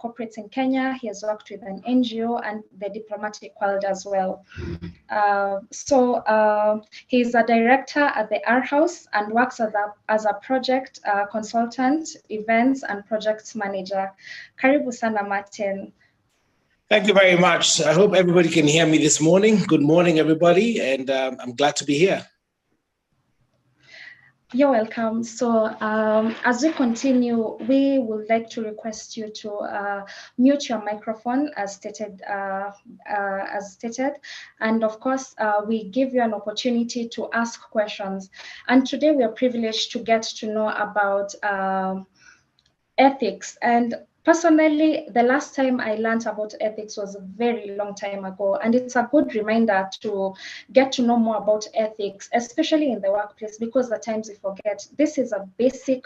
corporates in Kenya. He has worked with an NGO and the diplomatic world as well. He's a director at the R House and works as a project consultant, events and projects manager. Karibu sana, Martin. Thank you very much. I hope everybody can hear me this morning. Good morning, everybody, and I'm glad to be here. You're welcome. So as we continue, we would like to request you to mute your microphone as stated. And of course, we give you an opportunity to ask questions. And today we are privileged to get to know about ethics. And personally, the last time I learned about ethics was a very long time ago, and it's a good reminder to get to know more about ethics, especially in the workplace, because at times we forget this is a basic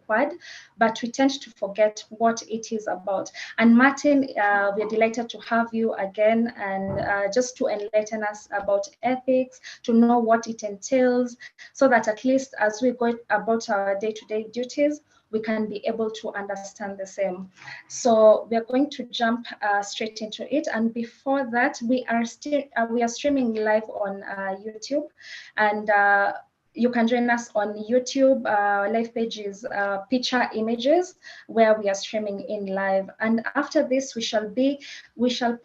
word, but we tend to forget what it is about. And Martin, we're delighted to have you again, and just to enlighten us about ethics, to know what it entails, so that at least as we go about our day-to-day duties, we can be able to understand the same. So we are going to jump straight into it. And before that, we are streaming live on YouTube, and you can join us on YouTube. Live page is Picha Images, where we are streaming in live. And after this, we shall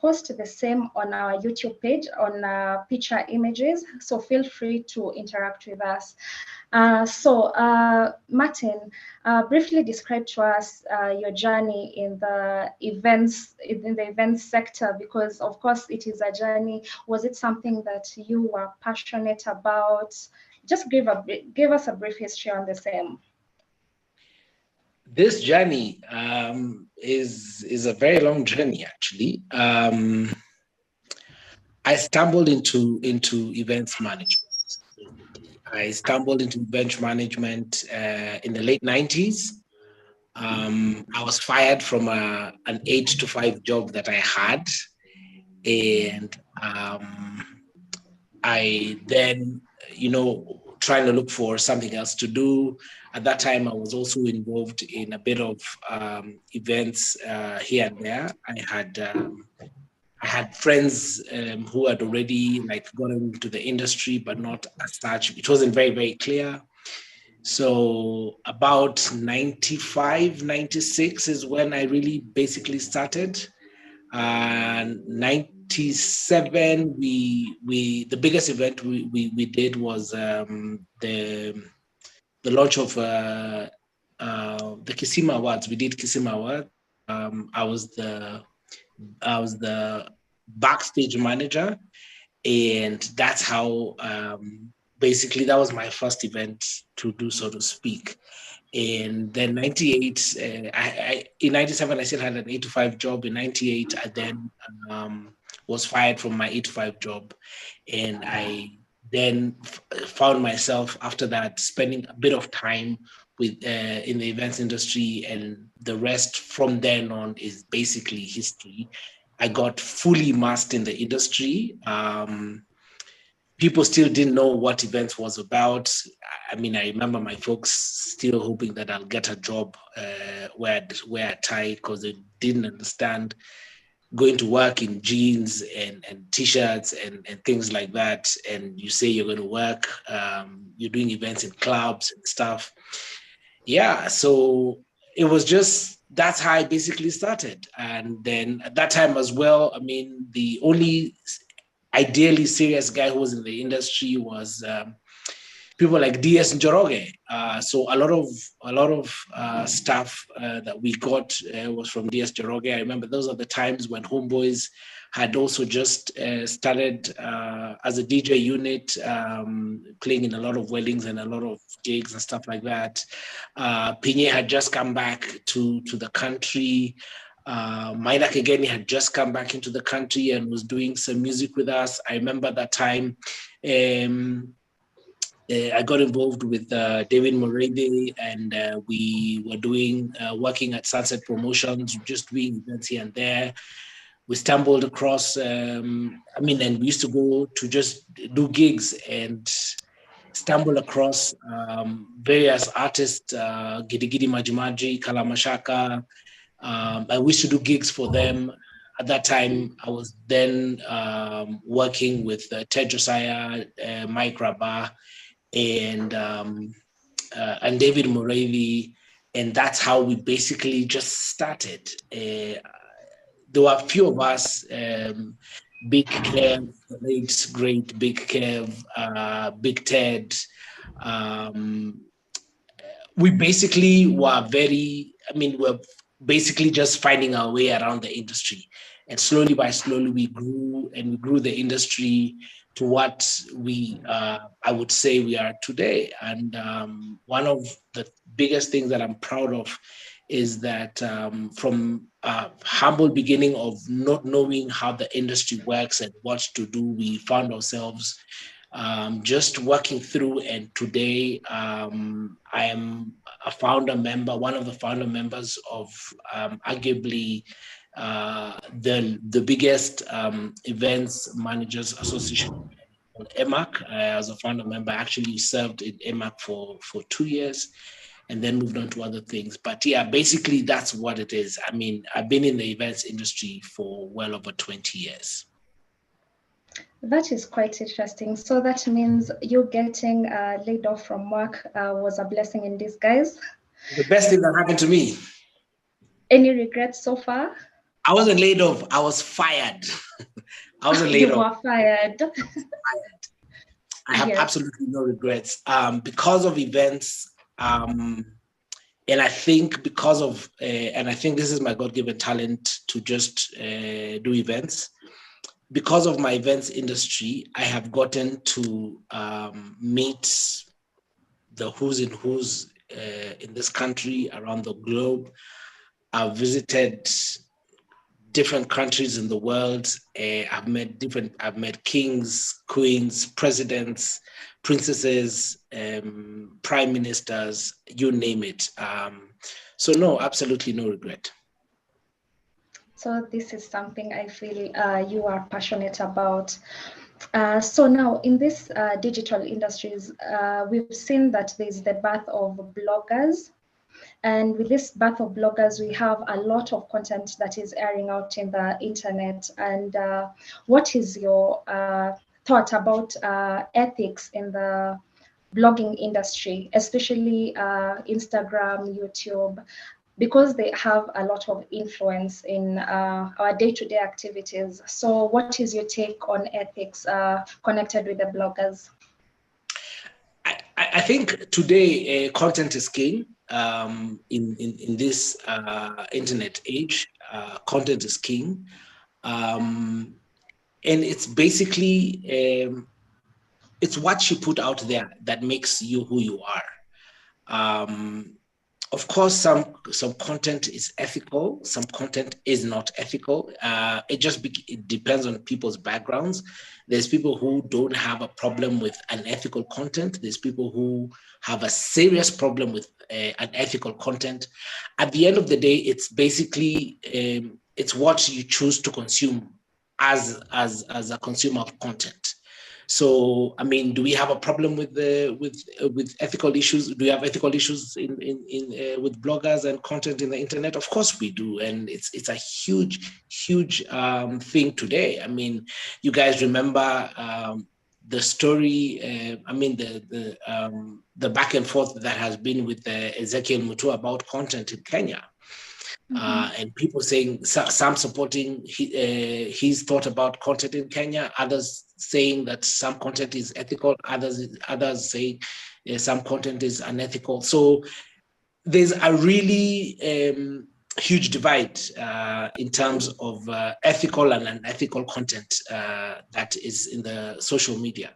post the same on our YouTube page on Picha Images. So feel free to interact with us. Martin, briefly describe to us your journey in the events sector, because of course it is a journey. Was it something that you were passionate about? Just give us a brief history on the same. This journey is a very long journey, actually. I stumbled into events management. I stumbled into event management in the late 90s. I was fired from an 8-to-5 job that I had. And I then, trying to look for something else to do. At that time, I was also involved in a bit of events here and there. I had friends who had already gotten into the industry, but not as such. It wasn't very, very clear. So about 95, 96 is when I really basically started. 97, the biggest event we did was the launch of the Kisima Awards. We did Kisima Awards. I was the backstage manager, and that's how basically that was my first event to do, so to speak. And then 98, in 97, I still had an 8-to-5 job. In 98, I then was fired from my 8-to-5 job. And I then found myself after that spending a bit of time with in the events industry, and the rest from then on is basically history. I got fully immersed in the industry. People still didn't know what events was about. I mean, I remember my folks still hoping that I'll get a job where I'd wear a tie, because they didn't understand going to work in jeans and t-shirts and things like that. And you say you're going to work, you're doing events in clubs and stuff. Yeah, so it was just, that's how I basically started. And then at that time as well, I mean, the only ideally serious guy who was in the industry was people like DS Njoroge. So a lot of stuff that we got was from DS Njoroge. I remember those are the times when Homeboys had also just started as a DJ unit, playing in a lot of weddings and a lot of gigs and stuff like that. Pinye had just come back to the country. Maina Kegeni had just come back into the country and was doing some music with us. I remember that time I got involved with David Morede, and we were working at Sunset Promotions, just doing events here and there. We stumbled across, and we used to go to just do gigs and stumble across various artists, Gidi Gidi Majimaji, Kalamashaka, I used to do gigs for them. At that time, I was then working with Ted Josiah, Mike Rabah, and David Moravi, and that's how we basically just started. There were a few of us, Big Kev, the late great Big Kev, Big Ted. We basically were we're basically just finding our way around the industry. And slowly by slowly, we grew the industry to what I would say we are today. And one of the biggest things that I'm proud of is that from a humble beginning of not knowing how the industry works and what to do, we found ourselves just working through. And today I am one of the founder members of arguably the biggest events managers association called EMAC. As a founder member, I actually served in EMAC for 2 years and then moved on to other things. But yeah, basically that's what it is. I mean, I've been in the events industry for well over 20 years. That is quite interesting. So that means you getting laid off from work was a blessing in disguise. The best thing that happened to me. Any regrets so far? I wasn't laid off. I was fired. I wasn't laid off. You were fired. I have absolutely no regrets because of events. And I think because of, and I think this is my God-given talent to just do events. Because of my events industry, I have gotten to meet the who's and who's in this country, around the globe. I've visited different countries in the world. I've met kings, queens, presidents, princesses, prime ministers, you name it. So no, absolutely no regret. So this is something I feel you are passionate about. So now in this digital industries, we've seen that there's the birth of bloggers. And with this birth of bloggers, we have a lot of content that is airing out in the internet. And what is your thought about ethics in the blogging industry, especially Instagram, YouTube, because they have a lot of influence in our day-to-day activities. So what is your take on ethics connected with the bloggers? I think today content is king. In this internet age, content is king. And it's basically, it's what you put out there that makes you who you are. Of course, some content is ethical, some content is not ethical. It depends on people's backgrounds. There's people who don't have a problem with unethical content. There's people who have a serious problem with unethical content. At the end of the day, it's basically it's what you choose to consume as a consumer of content. So, I mean, do we have a problem with ethical issues? Do we have ethical issues with bloggers and content in the internet? Of course we do, and it's a huge thing today. I mean, you guys remember the story? The back and forth that has been with Ezekiel Mutua about content in Kenya. And people saying, some supporting his thought about content in Kenya, others saying that some content is ethical, others saying some content is unethical. So there's a really huge divide in terms of ethical and unethical content that is in the social media.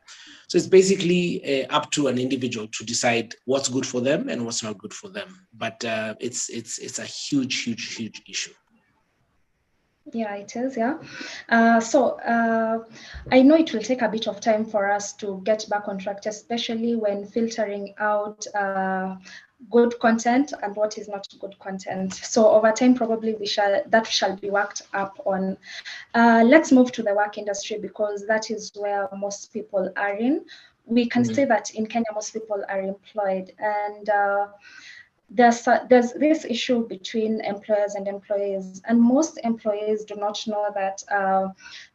So it's basically up to an individual to decide what's good for them and what's not good for them. But it's a huge issue. Yeah, it is. Yeah. So I know it will take a bit of time for us to get back on track, especially when filtering out good content and what is not good content. So over time, probably that shall be worked up on. Let's move to the work industry, because that is where most people are in. We can say that in Kenya, most people are employed, and there's this issue between employers and employees, and most employees do not know that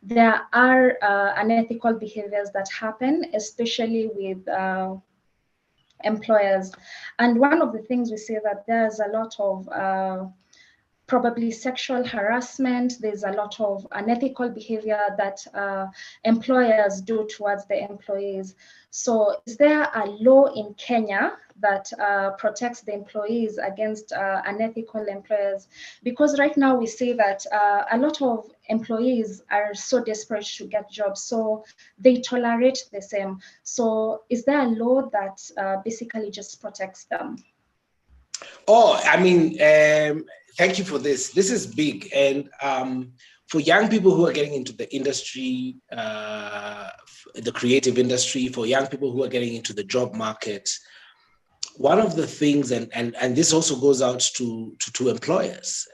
there are unethical behaviors that happen, especially with employers. And one of the things we see that there's a lot of probably sexual harassment. There's a lot of unethical behavior that employers do towards the employees. So is there a law in Kenya that protects the employees against unethical employers? Because right now we see that a lot of employees are so desperate to get jobs, so they tolerate the same. So is there a law that basically just protects them? Oh, I mean, thank you for this. This is big. And for young people who are getting into the industry, the creative industry, for young people who are getting into the job market, one of the things, and this also goes out to employers,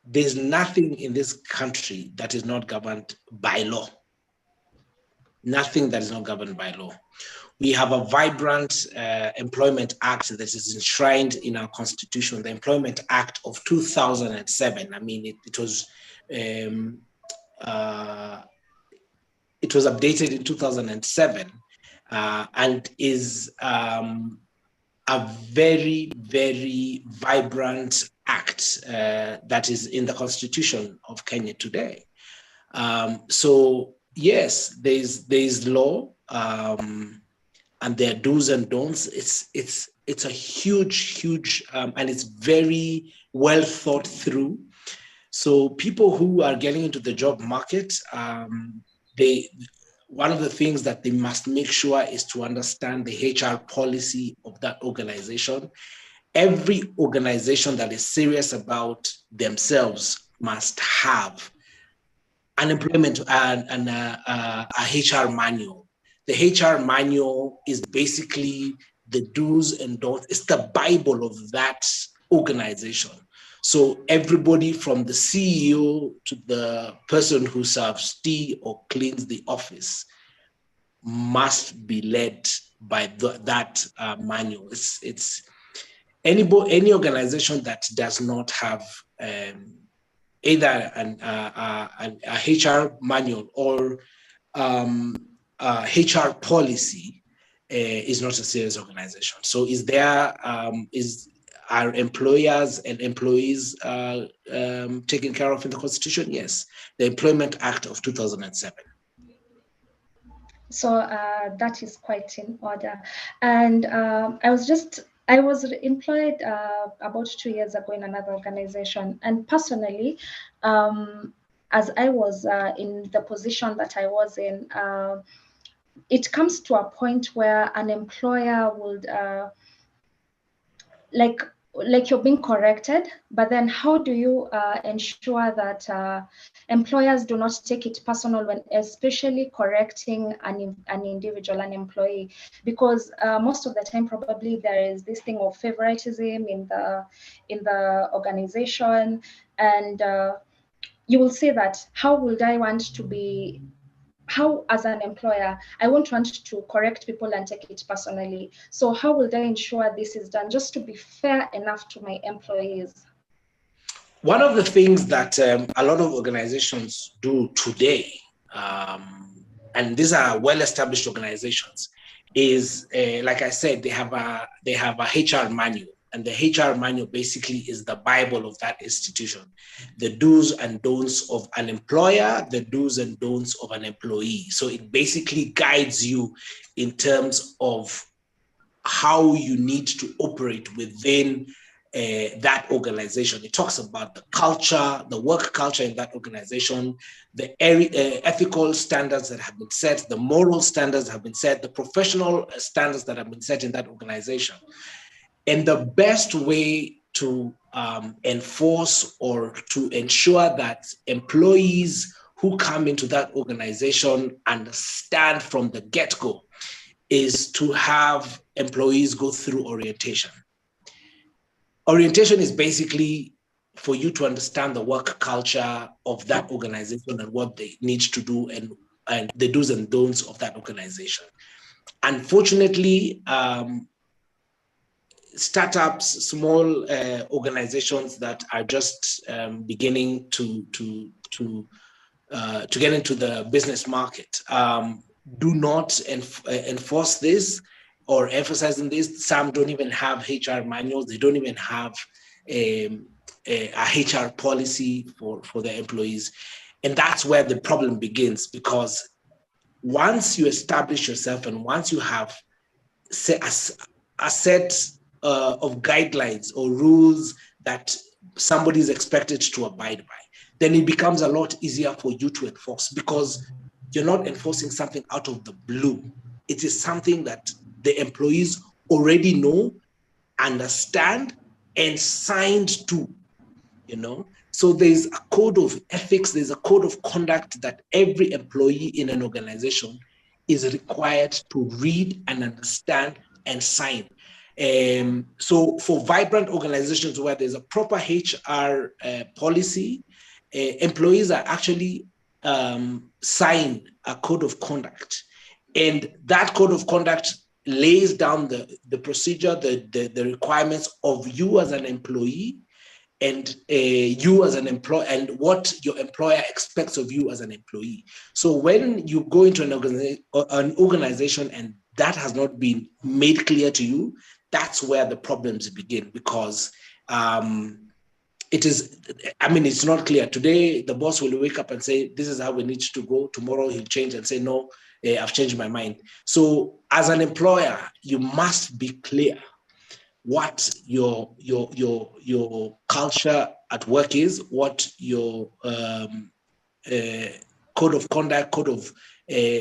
there's nothing in this country that is not governed by law. Nothing that is not governed by law. We have a vibrant Employment Act that is enshrined in our Constitution, the Employment Act of 2007. I mean, it was updated in 2007 and is a very, very vibrant act that is in the Constitution of Kenya today. So yes, there's law. And their do's and don'ts. It's a huge, and it's very well thought through. So people who are getting into the job market, one of the things that they must make sure is to understand the HR policy of that organization. Every organization that is serious about themselves must have an employment and a HR manual. The HR manual is basically the do's and don'ts. It's the Bible of that organization. So everybody from the CEO to the person who serves tea or cleans the office must be led by that manual. It's any organization that does not have either a HR manual or HR policy is not a serious organization. So are employers and employees taken care of in the Constitution? Yes, the Employment Act of 2007. So that is quite in order. And I was employed about 2 years ago in another organization, and personally, as I was in the position that I was in, it comes to a point where an employer would like you're being corrected, but then how do you ensure that employers do not take it personal when especially correcting an individual, an employee? Because most of the time probably there is this thing of favoritism in the organization, and you will say that how as an employer, I won't want to correct people and take it personally. So how will I ensure this is done just to be fair enough to my employees? One of the things that a lot of organizations do today, and these are well-established organizations, is like I said, they have a HR manual. And the HR manual basically is the Bible of that institution. The do's and don'ts of an employer, the do's and don'ts of an employee. So it basically guides you in terms of how you need to operate within that organization. It talks about the culture, the work culture in that organization, the ethical standards that have been set, the moral standards that have been set, the professional standards that have been set in that organization. And the best way to enforce or to ensure that employees who come into that organization understand from the get-go is to have employees go through orientation. Orientation is basically for you to understand the work culture of that organization and what they need to do and the do's and don'ts of that organization. Unfortunately, startups, small organizations that are just beginning to get into the business market do not enforce this or emphasizing this. Some don't even have HR manuals. They don't even have a HR policy for their employees. And that's where the problem begins, because once you establish yourself and once you have a set of guidelines or rules that somebody is expected to abide by, then it becomes a lot easier for you to enforce, because you're not enforcing something out of the blue. It is something that the employees already know, understand, and signed to, So there's a code of ethics, there's a code of conduct that every employee in an organization is required to read and understand and sign. So for vibrant organizations where there's a proper HR policy, employees are actually sign a code of conduct. And that code of conduct lays down the procedure, the requirements of you as an employee, and you as an employee, and what your employer expects of you as an employee. So when you go into an organization and that has not been made clear to you, that's where the problems begin, because it's not clear. Today, the boss will wake up and say, this is how we need to go. Tomorrow, he'll change and say, no, I've changed my mind. So as an employer, you must be clear what your culture at work is, what your code of conduct, code of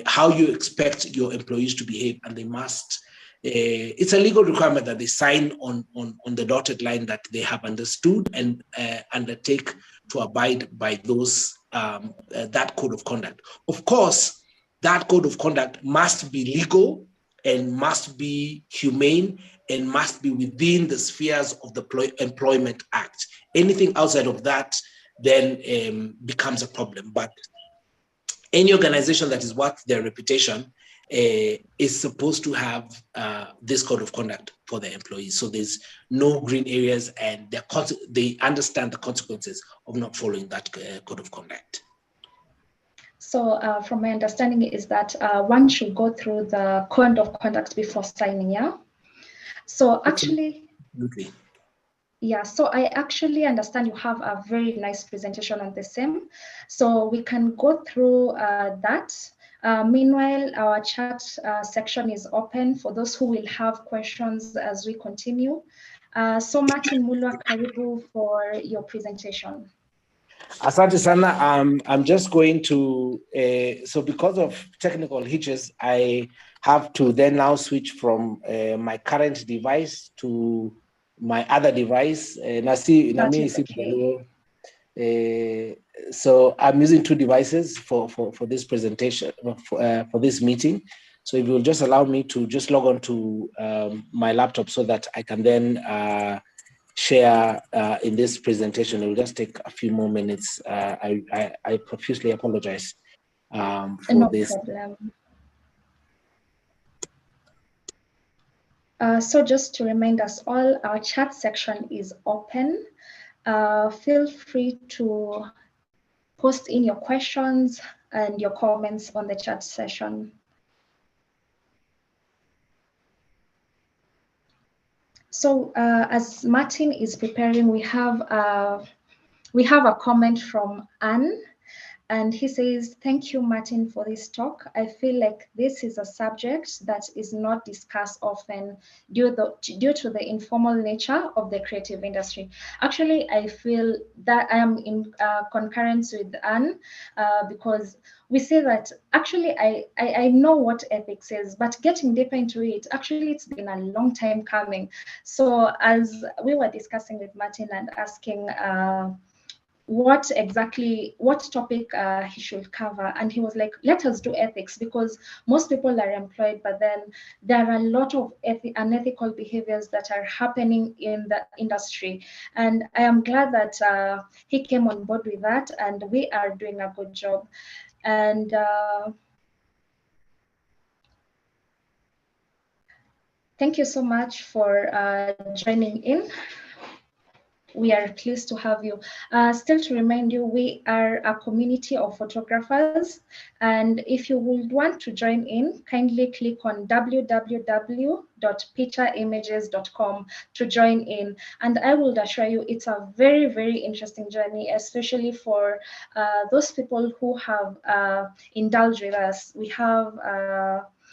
how you expect your employees to behave, and they must. It's a legal requirement that they sign on the dotted line that they have understood and undertake to abide by those that code of conduct. Of course, that code of conduct must be legal and must be humane and must be within the spheres of the Employment Act. Anything outside of that then becomes a problem. But any organization that is worth their reputation is supposed to have this code of conduct for their employees. So there's no green areas, and they understand the consequences of not following that code of conduct. So from my understanding is that one should go through the code of conduct before signing, yeah? So actually, absolutely. Yeah, so I actually understand you have a very nice presentation on the same. So we can go through that. Meanwhile, our chat section is open for those who will have questions as we continue. So Martin Mulwa, karibu for your presentation. Asante sana. I'm just going to, so because of technical hitches, I have to then now switch from my current device to my other device. So I'm using two devices for this presentation, for this meeting. So if you'll just allow me to just log on to my laptop so that I can then share in this presentation. It will just take a few more minutes. I profusely apologize for no this. Problem. So just to remind us all, our chat section is open. Feel free to post in your questions and your comments on the chat session. So as Martin is preparing, we have a comment from Anne, and he says, "Thank you, Martin, for this talk. I feel like this is a subject that is not discussed often due to the informal nature of the creative industry." Actually, I feel that I am in concurrence with Anne because we say that actually I know what ethics is, but getting deeper into it, actually it's been a long time coming. So as we were discussing with Martin and asking what topic he should cover, and he was like, let us do ethics, because most people are employed, but then there are a lot of unethical behaviors that are happening in the industry, and I am glad that he came on board with that, and we are doing a good job. And Thank you so much for joining in. We are pleased to have you. Still to remind you, we are a community of photographers. And if you would want to join in, kindly click on www.pichaimages.com to join in. And I will assure you, it's a very, very interesting journey, especially for those people who have indulged with us. We have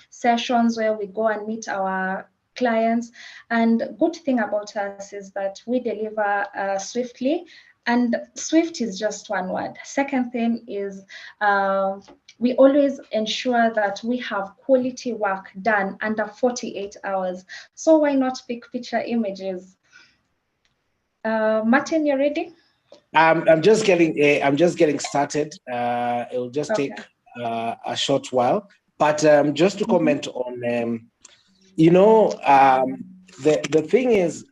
sessions where we go and meet our clients, and good thing about us is that we deliver swiftly, and swift is just one word. Second thing is we always ensure that we have quality work done under 48 hours. So why not pick Picha Images? Martin, you ready? I'm just getting started. It will just take a short while, but just to comment on, the thing is,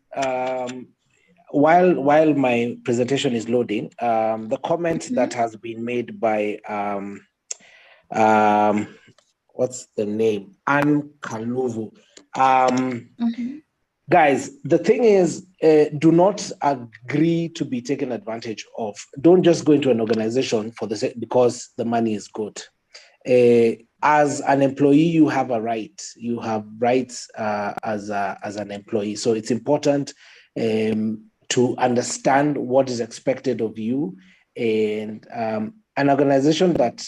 while my presentation is loading, the comment that has been made by what's the name? Ann Kaluvu. Guys, the thing is, do not agree to be taken advantage of. Don't just go into an organization for because the money is good. As an employee, you have a right. You have rights as an employee. So it's important to understand what is expected of you. And an organization that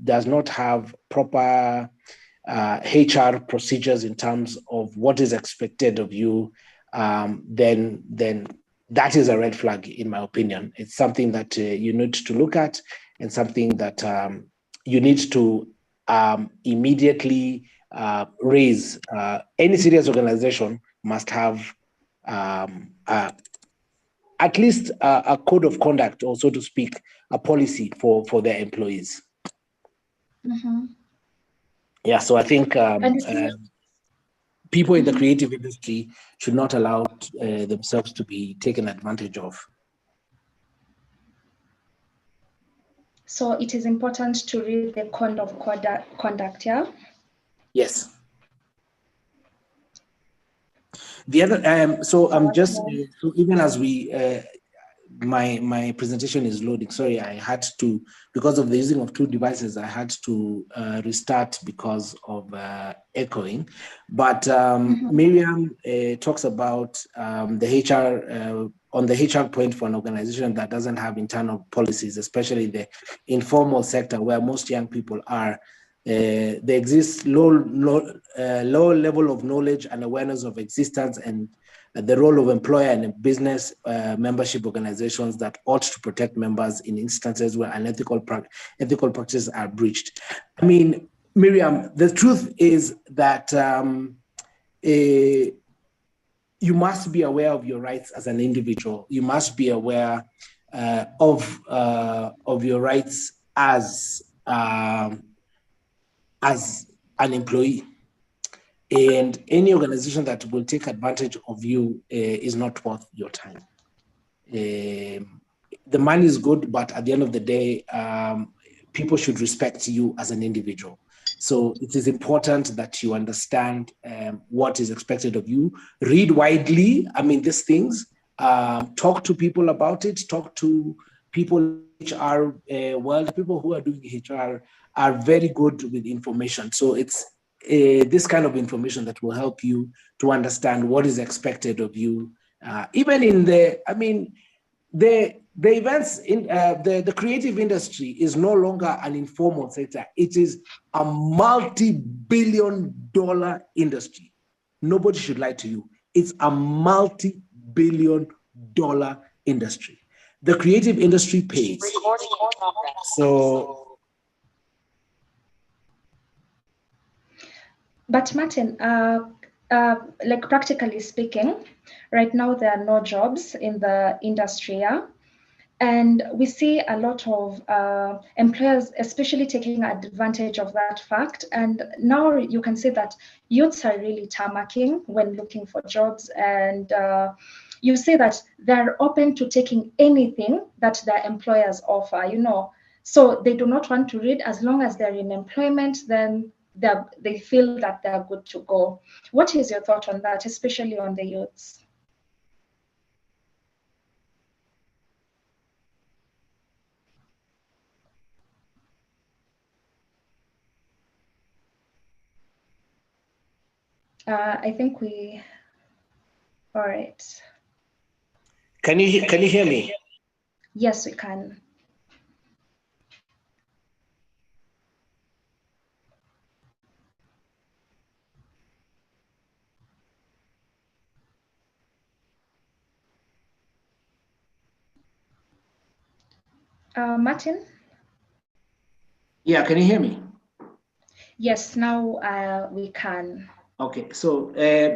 does not have proper HR procedures in terms of what is expected of you, then that is a red flag, in my opinion. It's something that you need to look at, and something that you need to immediately raise. Any serious organization must have at least a code of conduct, or so to speak, a policy for their employees. Yeah, so I think people in the creative industry should not allow themselves to be taken advantage of. So it is important to read the code of conduct, yeah? Yes. The other, so I'm just, so even as we, my presentation is loading. Sorry, I had to, because of the using of two devices, I had to restart because of echoing. But Miriam talks about the HR, on the HR point for an organization that doesn't have internal policies, especially the informal sector where most young people are. There exists low level of knowledge and awareness of existence and the role of employer and business membership organizations that ought to protect members in instances where unethical ethical practices are breached. I mean, Miriam, the truth is that you must be aware of your rights as an individual. You must be aware of your rights as an employee. And any organization that will take advantage of you is not worth your time. The money is good, but at the end of the day, people should respect you as an individual. So it is important that you understand what is expected of you. Read widely. I mean, these things. Talk to people about it. Talk to people in HR world. People who are doing HR are very good with information. So it's this kind of information that will help you to understand what is expected of you. Even in the events in the creative industry is no longer an informal sector. It is a multi-billion-dollar industry. Nobody should lie to you. It's a multi-billion-dollar industry. The creative industry pays. So. But Martin, like practically speaking, right now there are no jobs in the industry, yeah? And we see a lot of employers, especially taking advantage of that fact. And now you can see that youths are really tarmacking when looking for jobs. And you see that they're open to taking anything that their employers offer, you know. So they do not want to read. As long as they're in employment, then they feel that they're good to go. What is your thought on that, especially on the youths? I think all right. Can you hear me? Yes, we can. Martin? Yeah, can you hear me? Yes, now we can. Okay, so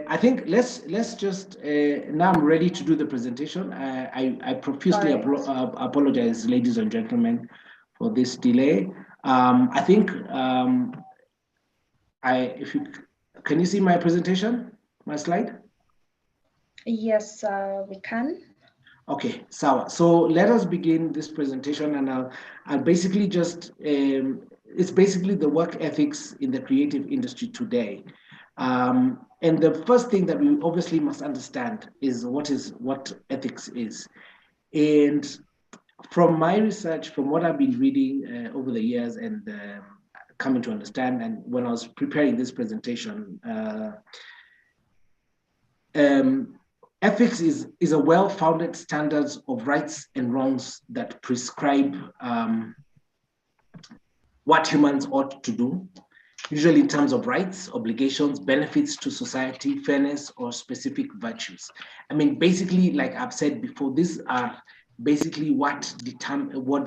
I think let's just now I'm ready to do the presentation. I profusely apologize, ladies and gentlemen, for this delay. I think if you can you see my presentation, my slide? Yes, we can. Okay, so let us begin this presentation, and I'll basically just it's basically the work ethics in the creative industry today. And the first thing that we obviously must understand is what ethics is. And from my research, from what I've been reading over the years and coming to understand, and when I was preparing this presentation, ethics is a well-founded standards of rights and wrongs that prescribe what humans ought to do, usually in terms of rights, obligations, benefits to society, fairness, or specific virtues. I mean, basically, like I've said before, these are basically what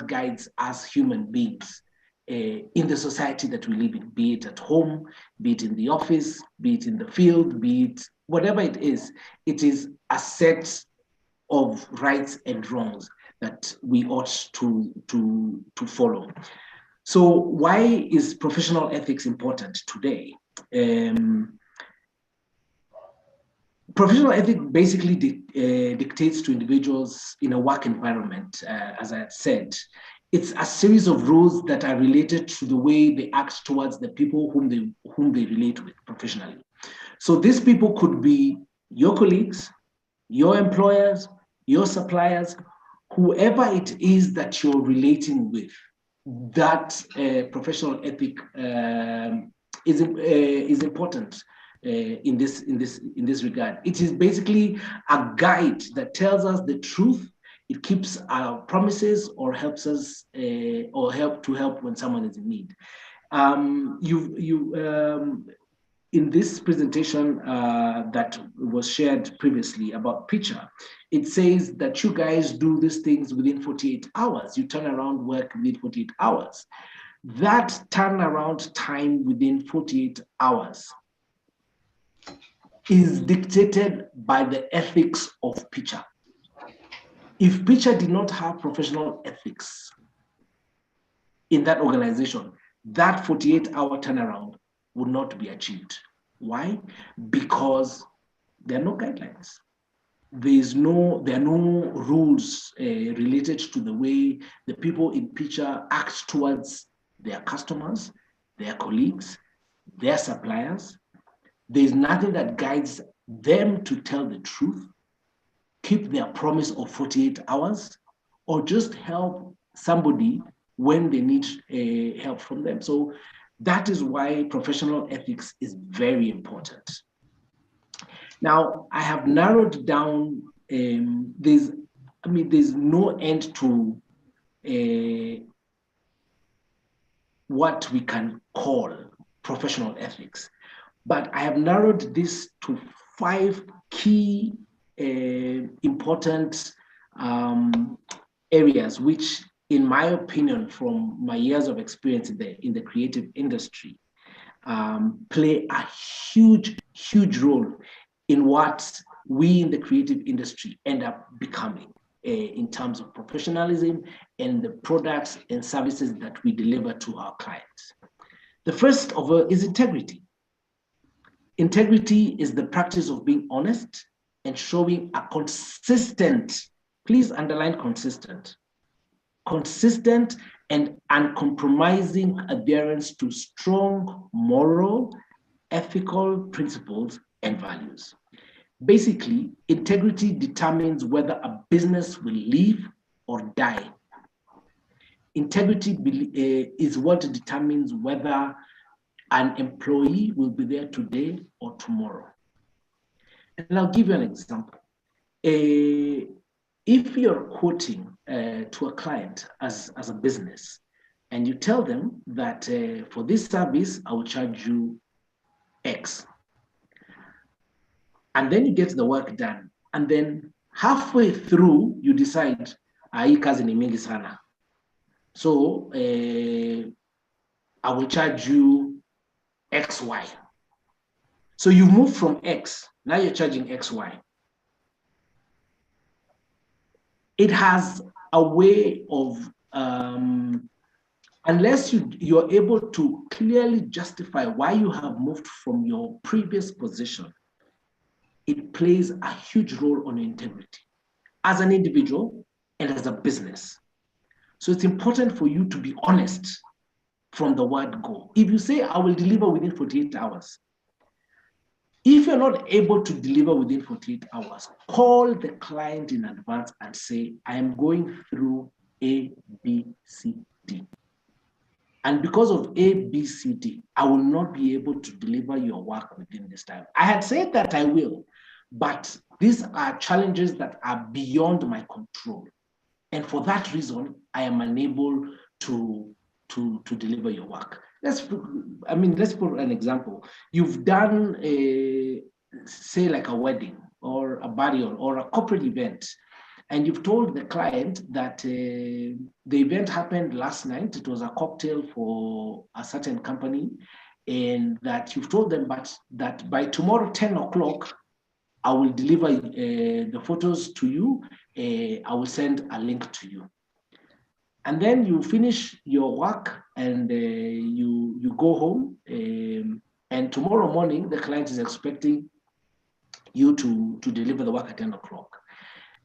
guides us human beings in the society that we live in, be it at home, be it in the office, be it in the field, be it whatever it is a set of rights and wrongs that we ought to follow. So why is professional ethics important today? Professional ethics basically dictates to individuals in a work environment, as I had said. It's a series of rules that are related to the way they act towards the people whom they relate with professionally. So these people could be your colleagues, your employers, your suppliers, whoever it is that you're relating with. That professional ethic is important in this regard. It is basically a guide that tells us the truth. It keeps our promises or helps us or help when someone is in need. In this presentation that was shared previously about PICHA, it says that you guys do these things within 48 hours. You turn around work within 48 hours. That turnaround time within 48 hours is dictated by the ethics of PICHA. If PICHA did not have professional ethics in that organization, that 48-hour turnaround would not be achieved. Why? Because there are no guidelines. There are no rules related to the way the people in PICHA act towards their customers, their colleagues, their suppliers. There's nothing that guides them to tell the truth, keep their promise of 48 hours, or just help somebody when they need help from them. So that is why professional ethics is very important. Now, I have narrowed down, there's no end to what we can call professional ethics, but I have narrowed this to 5 key important areas, which, in my opinion, from my years of experience in the creative industry, play a huge role in what we in the creative industry end up becoming in terms of professionalism and the products and services that we deliver to our clients. The first of all is integrity. Integrity is the practice of being honest and showing a consistent, please underline consistent, consistent and uncompromising adherence to strong moral, ethical principles and values. Basically, integrity determines whether a business will live or die. Integrity is what determines whether an employee will be there today or tomorrow. And I'll give you an example. If you're quoting to a client as a business, and you tell them that for this service, I will charge you X. And then you get the work done. And then halfway through, you decide, hii kazi ni mingi sana. So I will charge you XY. So you move from X, now you're charging XY. It has a way of, unless you're able to clearly justify why you have moved from your previous position, it plays a huge role on your integrity as an individual and as a business. So it's important for you to be honest from the word go. If you say, I will deliver within 48 hours, if you're not able to deliver within 48 hours, call the client in advance and say, I am going through A, B, C, D. And because of A, B, C, D, I will not be able to deliver your work within this time. I had said that I will, but these are challenges that are beyond my control. And for that reason, I am unable to deliver your work. Let's put an example. You've done say like a wedding or a burial or a corporate event, and you've told the client that the event happened last night. It was a cocktail for a certain company, and that you've told them that by tomorrow 10 o'clock, I will deliver the photos to you. I will send a link to you. And then you finish your work and you go home. And tomorrow morning, the client is expecting you to deliver the work at 10 o'clock.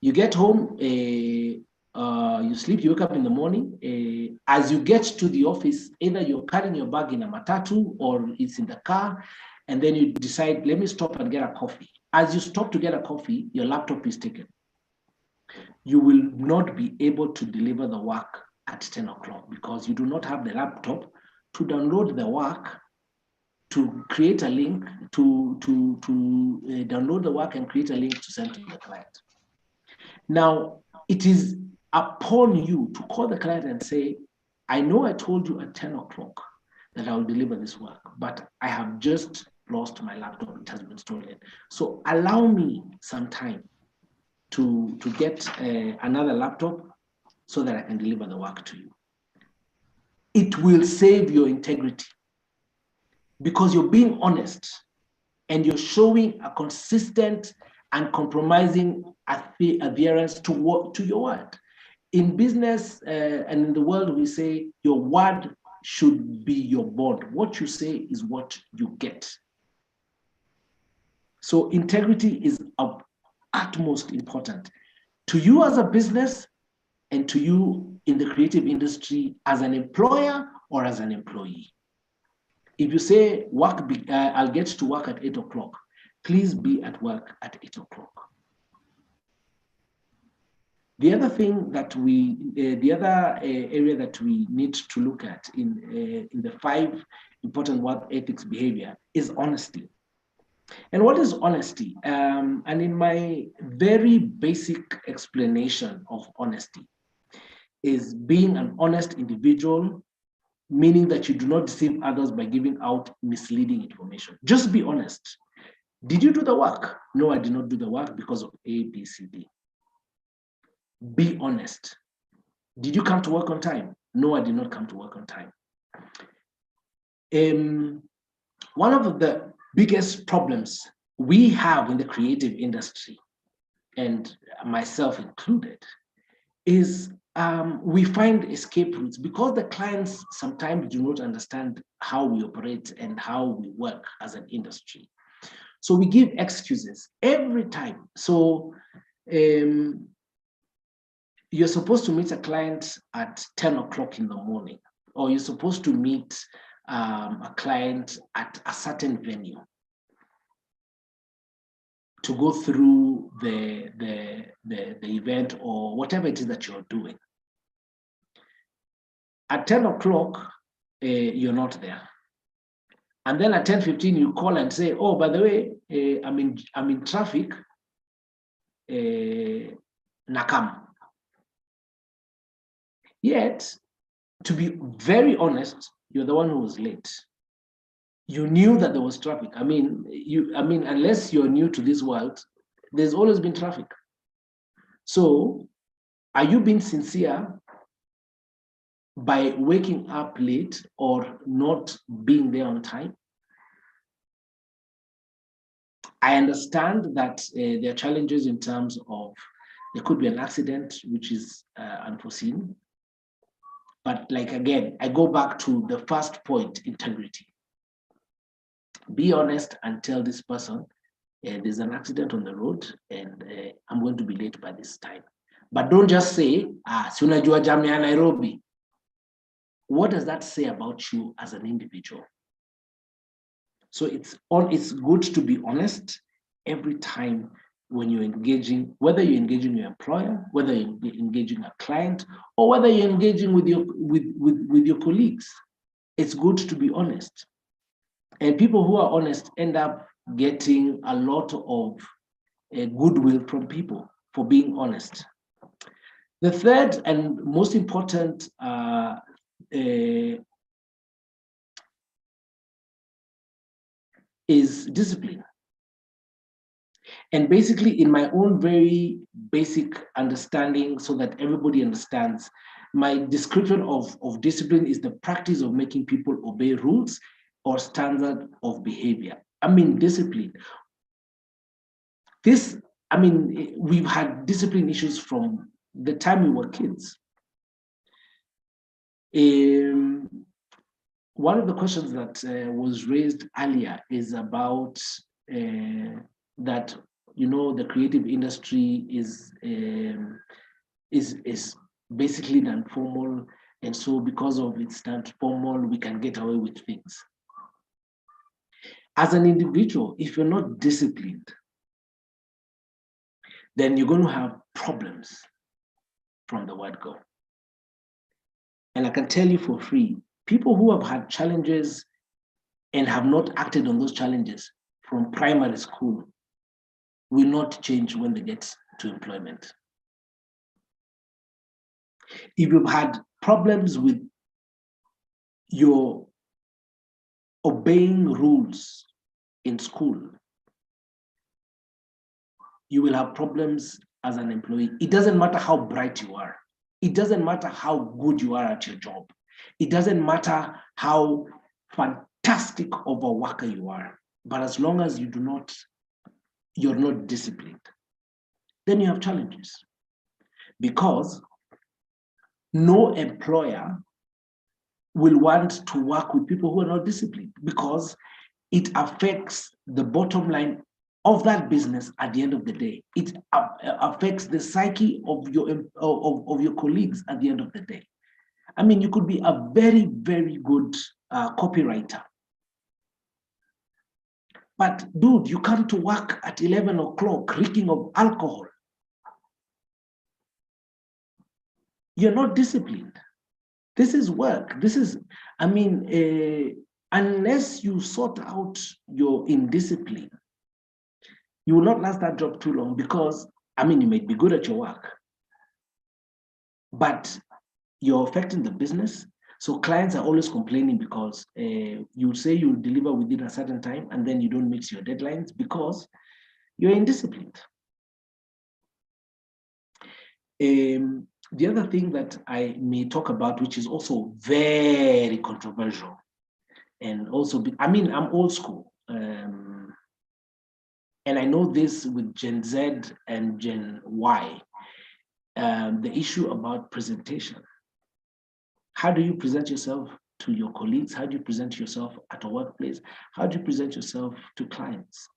You get home, you sleep, you wake up in the morning. As you get to the office, either you're carrying your bag in a matatu or it's in the car, and then you decide, let me stop and get a coffee. As you stop to get a coffee, your laptop is taken. You will not be able to deliver the work at 10 o'clock because you do not have the laptop to download the work, to create a link, to download the work and create a link to send to the client. Now, it is upon you to call the client and say, I know I told you at 10 o'clock that I will deliver this work, but I have just lost my laptop, it has been stolen. So allow me some time to get another laptop so that I can deliver the work to you. It will save your integrity because you're being honest and you're showing a consistent and compromising adherence to your word. In business and in the world, we say your word should be your bond. What you say is what you get. So integrity is of utmost important to you as a business and to you in the creative industry as an employer or as an employee. If you say, I'll get to work at 8 o'clock, please be at work at 8 o'clock. The other thing that the other area that we need to look at in the 5 important work ethics behavior is honesty. And what is honesty? And in my very basic explanation of honesty is being an honest individual, meaning that you do not deceive others by giving out misleading information. Just be honest. Did you do the work? No, I did not do the work because of A, B, C, D. Be honest. Did you come to work on time? No, I did not come to work on time. One of the biggest problems we have in the creative industry, and myself included, is we find escape routes because the clients sometimes do not understand how we operate and how we work as an industry. So we give excuses every time. So you're supposed to meet a client at 10 o'clock in the morning, or you're supposed to meet a client at a certain venue to go through the event or whatever it is that you're doing. At 10 o'clock, you're not there. And then at 10:15, you call and say, oh, by the way, I'm in traffic, nakam. Yet, to be very honest, you're the one who was late. You knew that there was traffic. I mean, unless you're new to this world, there's always been traffic. So, are you being sincere by waking up late or not being there on time? I understand that there are challenges in terms of there could be an accident which is unforeseen. But like, again, I go back to the first point, integrity. Be honest and tell this person, there's an accident on the road and I'm going to be late by this time. But don't just say, si unajua jam ya Nairobi. What does that say about you as an individual? So it's good to be honest every time when you're engaging, whether you're engaging your employer, whether you're engaging a client, or whether you're engaging with your colleagues. It's good to be honest. And people who are honest end up getting a lot of goodwill from people for being honest. The third and most important is discipline. And basically, in my own very basic understanding, so that everybody understands, my description of discipline is the practice of making people obey rules or standard of behavior. I mean, discipline. We've had discipline issues from the time we were kids. One of the questions that was raised earlier is about that, the creative industry is basically non-formal, and so because of its non-formal, we can get away with things. As an individual, if you're not disciplined, then you're going to have problems from the word go. And I can tell you for free, people who have had challenges and have not acted on those challenges from primary school will not change when they get to employment. If you've had problems with your obeying rules in school, you will have problems as an employee. It doesn't matter how bright you are. It doesn't matter how good you are at your job. It doesn't matter how fantastic of a worker you are. But as long as you're not disciplined, then you have challenges. Because no employer will want to work with people who are not disciplined, because it affects the bottom line of that business at the end of the day. It affects the psyche of your colleagues at the end of the day. I mean, you could be a very, very good copywriter. But dude, you come to work at 11 o'clock reeking of alcohol. You're not disciplined. This is work. Unless you sort out your indiscipline, you will not last that job too long, because, you may be good at your work, but you're affecting the business. So clients are always complaining because you say you'll deliver within a certain time and then you don't meet your deadlines because you're indisciplined. The other thing that I may talk about, which is also very controversial, and also, I'm old school. And I know this with Gen Z and Gen Y, the issue about presentation. How do you present yourself to your colleagues? How do you present yourself at a workplace? How do you present yourself to clients?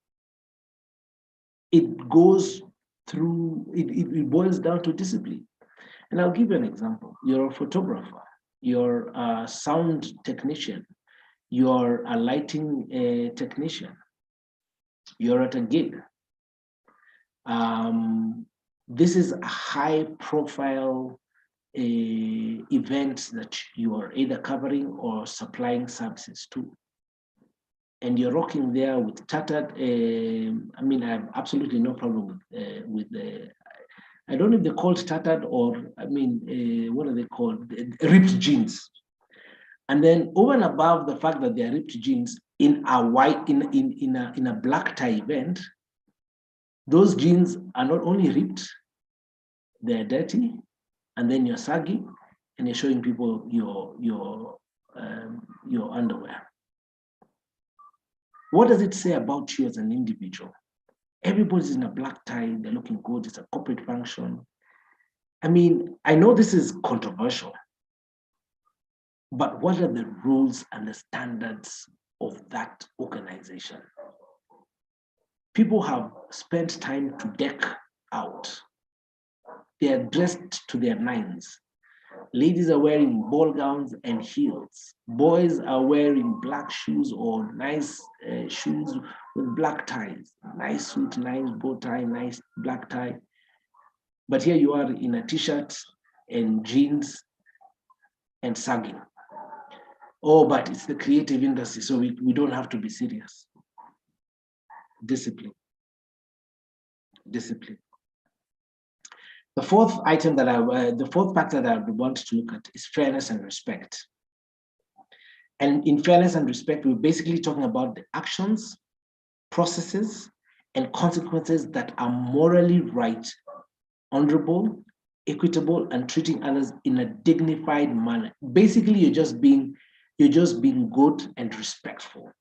It goes through, it boils down to discipline. And I'll give you an example. You're a photographer, you're a sound technician, you're a lighting technician, you're at a gig. This is a high profile event that you are either covering or supplying services to. And you're rocking there with tattered, I mean, I have absolutely no problem with the, I don't know if they're called tattered or, I mean, what are they called? Ripped jeans. And then over and above the fact that they are ripped jeans in a white, in a black tie event, those jeans are not only ripped, they're dirty, and then you're saggy, and you're showing people your underwear. What does it say about you as an individual? Everybody's in a black tie, they're looking good, it's a corporate function. I mean, I know this is controversial, but what are the rules and the standards of that organization? People have spent time to deck out. They are dressed to their nines. Ladies are wearing ball gowns and heels. Boys are wearing black shoes or nice shoes with black ties. Nice suit, nice bow tie, nice black tie. But here you are in a t-shirt and jeans and sagging. Oh, but it's the creative industry, so we don't have to be serious. Discipline. Discipline. The fourth item that the fourth factor that I would want to look at is fairness and respect. And in fairness and respect, we're basically talking about the actions, processes, and consequences that are morally right, honorable, equitable, and treating others in a dignified manner. Basically, you're just being good and respectful.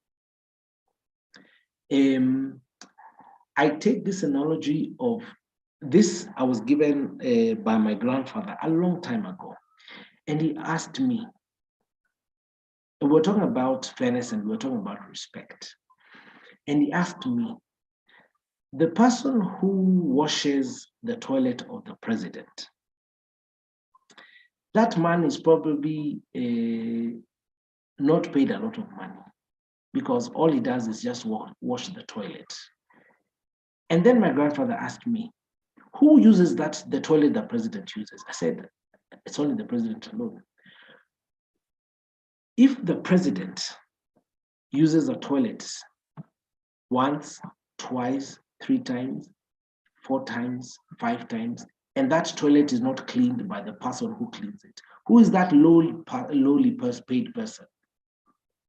I take this analogy of this I was given by my grandfather a long time ago. And he asked me, and we're talking about fairness and we're talking about respect. And he asked me, the person who washes the toilet of the president, that man is probably not paid a lot of money because all he does is just wash the toilet. And then my grandfather asked me, who uses the toilet the president uses? I said, it's only the president alone. If the president uses a toilet once, twice, 3 times, 4 times, 5 times, and that toilet is not cleaned by the person who cleans it, who is that lowly paid person?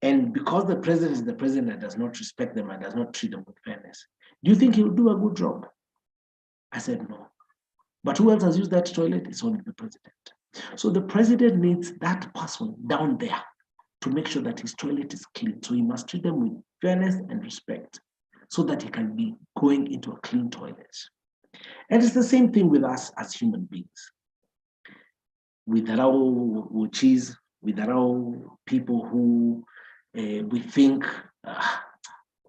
And because the president is the president and does not respect them and does not treat them with fairness, do you think he will do a good job? I said no. But who else has used that toilet? It's only the president. So the president needs that person down there to make sure that his toilet is clean. So he must treat them with fairness and respect so that he can be going into a clean toilet. And it's the same thing with us as human beings. With our cheese, with our people who we think,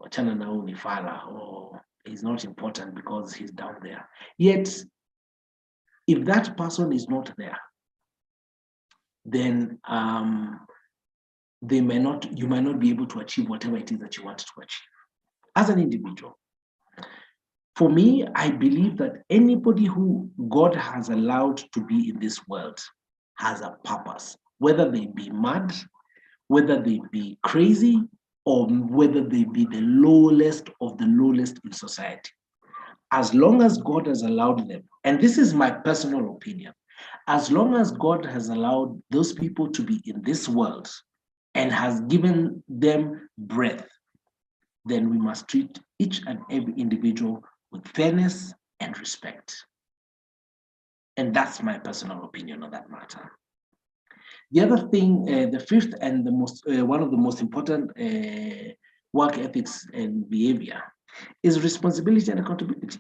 Chana now ni fala, or he's not important because he's down there. Yet, if that person is not there, then you might not be able to achieve whatever it is that you want to achieve as an individual. For me, I believe that anybody who God has allowed to be in this world has a purpose, whether they be mad, whether they be crazy, or whether they be the lowest of the lowest in society. As long as God has allowed them, and this is my personal opinion, as long as God has allowed those people to be in this world and has given them breath, then we must treat each and every individual with fairness and respect. And that's my personal opinion on that matter. The other thing, the fifth and the most one of the most important work ethics and behavior is responsibility and accountability.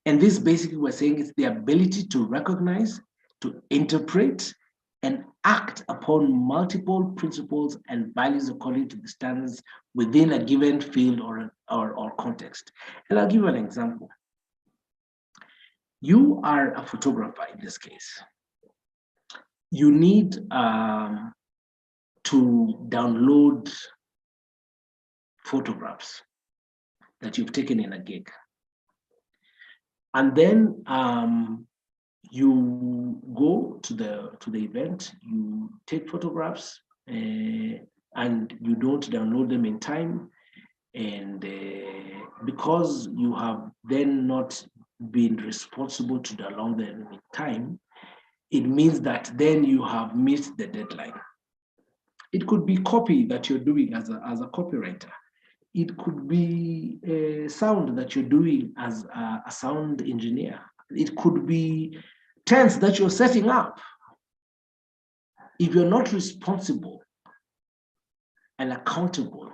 And this basically we're saying is the ability to recognize, to interpret, and act upon multiple principles and values according to the standards within a given field or context. And I'll give you an example. You are a photographer in this case. you need to download photographs that you've taken in a gig. And then you go to the event, you take photographs, and you don't download them in time. And because you have then not been responsible to download them in time, it means that then you have missed the deadline. It could be copy that you're doing as a copywriter. It could be a sound that you're doing as a sound engineer. It could be tents that you're setting up. If you're not responsible and accountable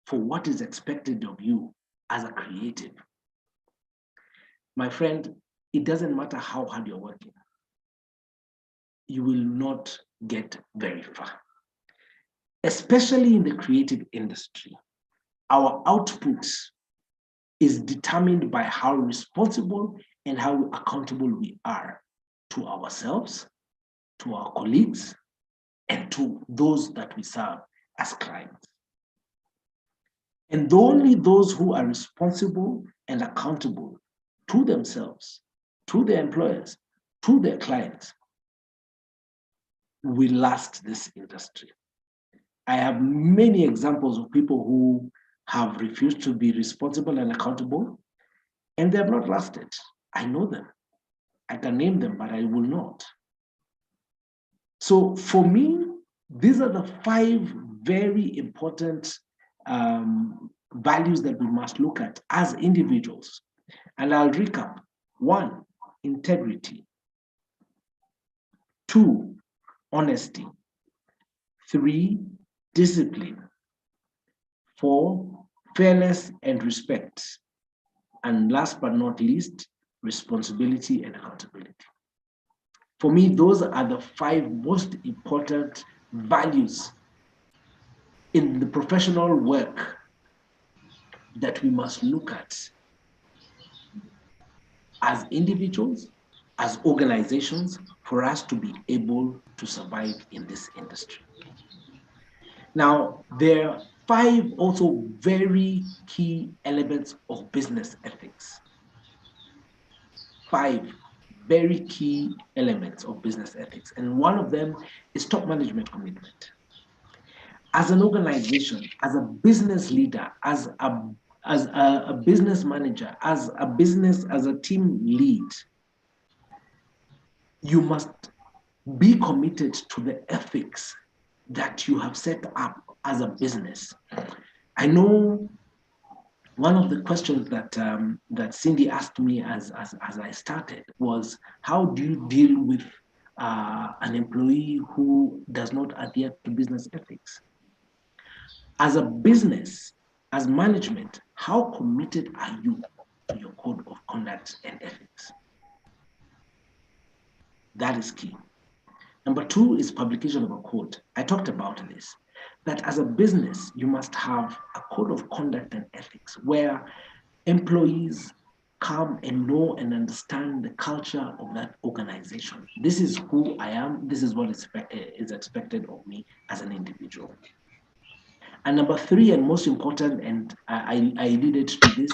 for what is expected of you as a creative, my friend, it doesn't matter how hard you're working, you will not get very far. Especially in the creative industry, our output is determined by how responsible and how accountable we are to ourselves, to our colleagues, and to those that we serve as clients. And only those who are responsible and accountable to themselves, to their employers, to their clients, will last this industry. I have many examples of people who have refused to be responsible and accountable, and they have not lasted. I know them. I can name them, but I will not. So for me, these are the 5 very important values that we must look at as individuals. And I'll recap. 1, integrity. 2, honesty. 3, discipline. 4, fairness and respect. And last but not least, responsibility and accountability. For me, those are the 5 most important values in the professional work that we must look at as individuals, as organizations, for us to be able to survive in this industry. Now, there are 5 also very key elements of business ethics. 5 very key elements of business ethics. And one of them is top management commitment. As an organization, as a business leader, as a business manager, as a team lead, you must be committed to the ethics that you have set up as a business. I know one of the questions that Cindy asked me as I started was, how do you deal with an employee who does not adhere to business ethics? As a business, as management, how committed are you to your code of conduct and ethics? That is key. Number 2 is publication of a code. I talked about this, that as a business, you must have a code of conduct and ethics where employees come and know and understand the culture of that organization. This is who I am. This is what is expected of me as an individual. And number 3, and most important, and I alluded to this,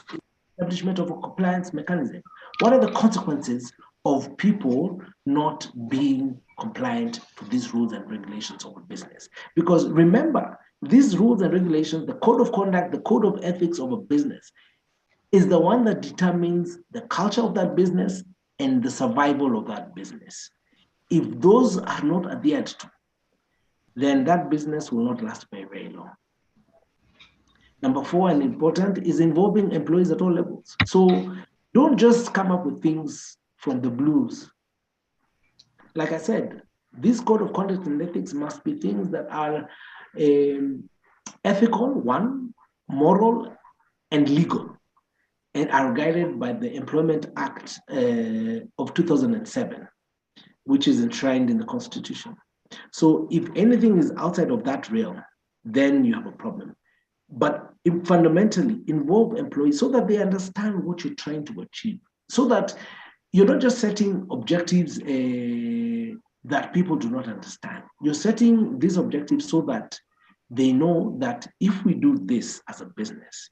establishment of a compliance mechanism. What are the consequences of people not being compliant to these rules and regulations of a business? Because remember, these rules and regulations, the code of conduct, the code of ethics of a business, is the one that determines the culture of that business and the survival of that business. If those are not adhered to, then that business will not last very, very long. Number 4, and important, is involving employees at all levels. So don't just come up with things from the blues. Like I said, this code of conduct and ethics must be things that are ethical, 1, moral, and legal, and are guided by the Employment Act of 2007, which is enshrined in the Constitution. So if anything is outside of that realm, then you have a problem. But fundamentally involve employees so that they understand what you're trying to achieve, so that you're not just setting objectives that people do not understand. You're setting these objectives so that they know that if we do this as a business,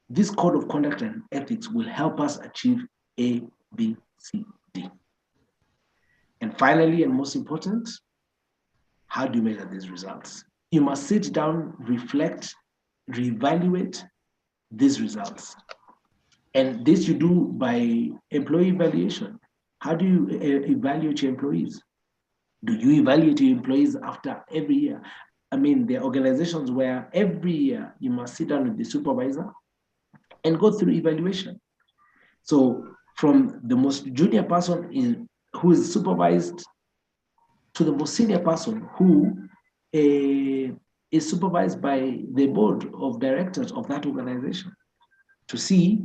this code of conduct and ethics will help us achieve A, B, C, D. And finally, and most important, how do you measure these results? You must sit down, reflect, reevaluate these results. And this you do by employee evaluation. How do you evaluate your employees? Do you evaluate your employees after every year? I mean, there are organizations where every year you must sit down with the supervisor and go through evaluation. So from the most junior person who is supervised to the most senior person who is supervised by the board of directors of that organization, to see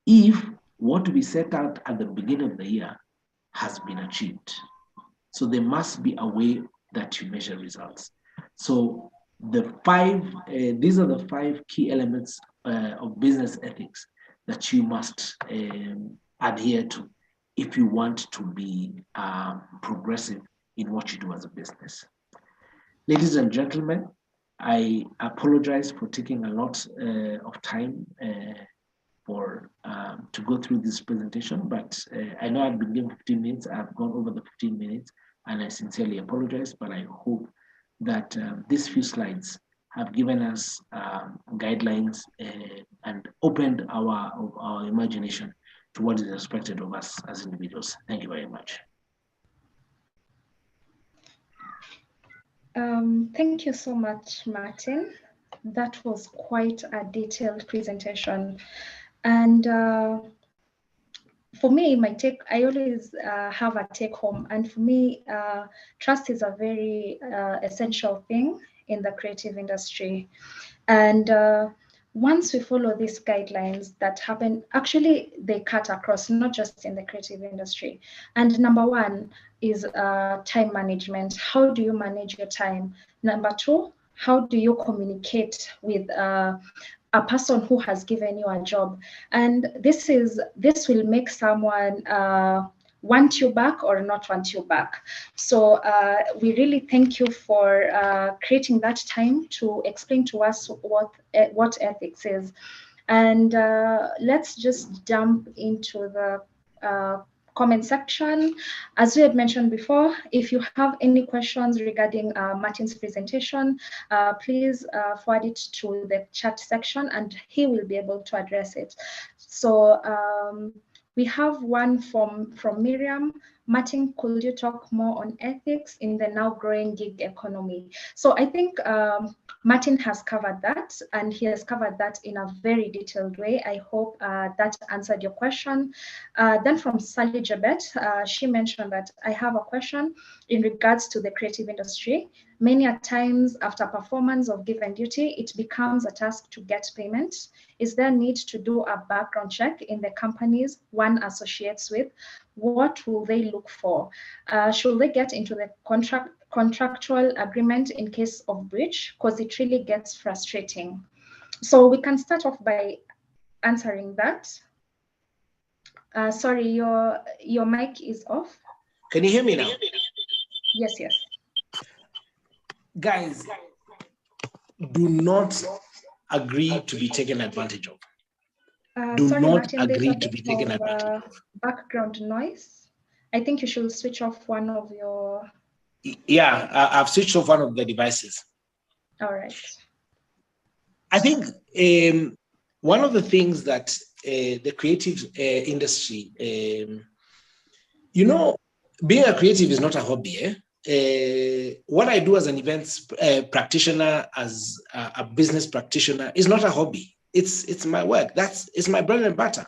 if what we set out at the beginning of the year has been achieved. So there must be a way that you measure results. So these are the 5 key elements of business ethics that you must adhere to if you want to be progressive in what you do as a business. Ladies and gentlemen, I apologize for taking a lot of time to go through this presentation, but I know I've been given 15 minutes. I've gone over the 15 minutes, and I sincerely apologize, but I hope that these few slides have given us guidelines and opened our imagination to what is expected of us as individuals. Thank you very much. Thank you so much, Martin. That was quite a detailed presentation. And for me, I always have a take home. And for me, trust is a very essential thing in the creative industry. And once we follow these guidelines that happen, actually they cut across, not just in the creative industry. And number 1 is time management. How do you manage your time? Number 2, how do you communicate with a person who has given you a job? And this will make someone want you back or not want you back. So we really thank you for creating that time to explain to us what ethics is. And let's just jump into the comment section. As we had mentioned before, if you have any questions regarding Martin's presentation, please forward it to the chat section and he will be able to address it. So we have one from Miriam. Martin, could you talk more on ethics in the now growing gig economy? So I think Martin has covered that, and he has covered that in a very detailed way. I hope that answered your question. Then from Sally Jabet, she mentioned that I have a question in regards to the creative industry. Many a times after performance of given duty, it becomes a task to get payment. Is there need to do a background check in the companies one associates with? What will they look for? Should they get into the contractual agreement in case of breach? Because it really gets frustrating. So we can start off by answering that. Sorry, your mic is off. Can you hear me now? Yes. Guys, do not agree to be taken advantage of. Sorry, Martin, agree to be taken advantage of. Background noise. I think you should switch off one of your... Yeah, I've switched off one of the devices. All right. I think one of the things that the creative industry, being a creative is not a hobby. What I do as an events practitioner, as a business practitioner, is not a hobby. It's my work. It's my bread and butter.